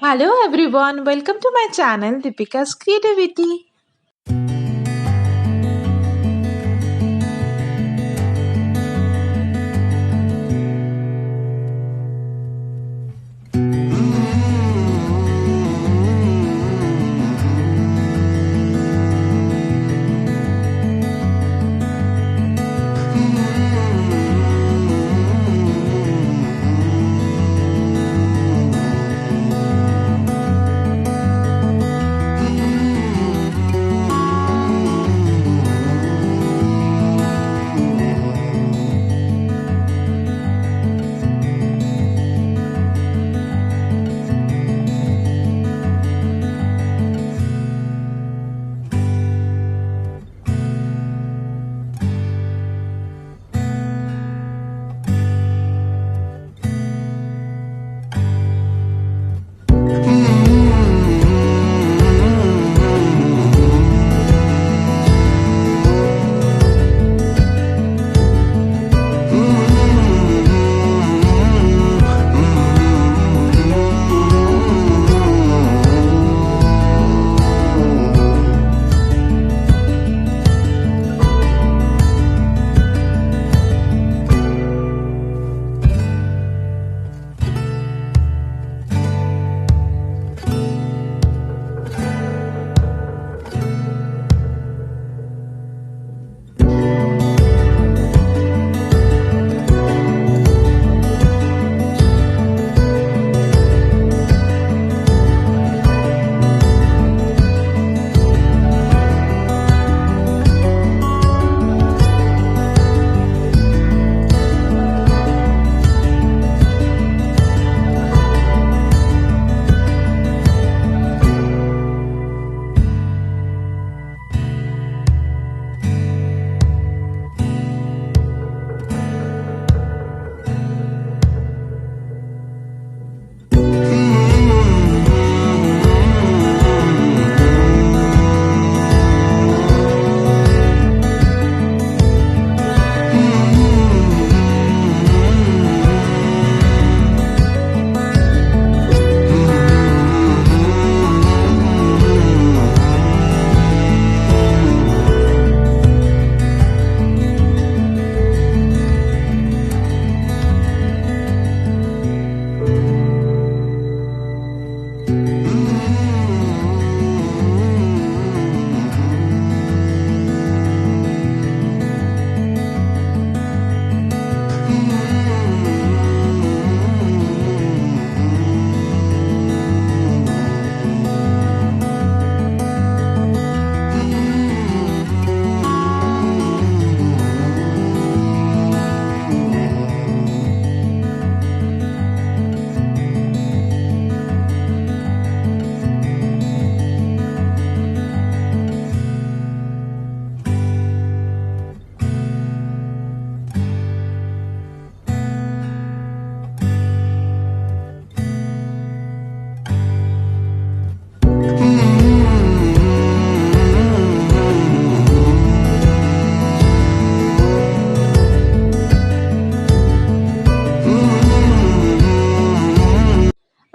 Hello everyone, welcome to my channel Dipika's Creativity.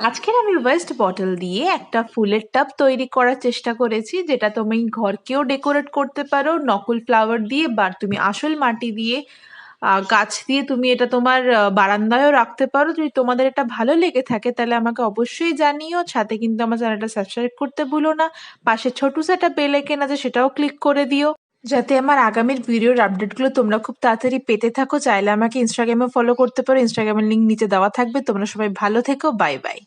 আজকের আমি West bottle দিয়ে একটা ফুলের টাব তৈরি করার চেষ্টা করেছি, যেটা তুমি ঘরকেও ডেকোরেট করতে পারো নকল ফ্লাওয়ার দিয়ে, বা তুমি আসল মাটি দিয়ে গাছ দিয়ে তুমি এটা তোমার বারান্দায়ও রাখতে পারো। যদি তোমাদের এটা ভালো লেগে থাকে তাহলে আমাকে অবশ্যই জানিও। সাথে কিন্তু আমার চ্যানেলটা সাবস্ক্রাইব করতে ভুলো না। পাশে ছোট একটা বেল আইকন আছে, সেটাও ক্লিক করে দিও, যাতে আমার আগামীর ভিডিওর আপডেটগুলো তোমরা খুব তাড়াতাড়ি পেতে থাকো। চাইলে আমাকে ইনস্টাগ্রামে ফলো করতে পারো, ইনস্টাগ্রামের লিঙ্ক নিচে দেওয়া থাকবে। তোমরা সবাই ভালো থেকো, বাই বাই।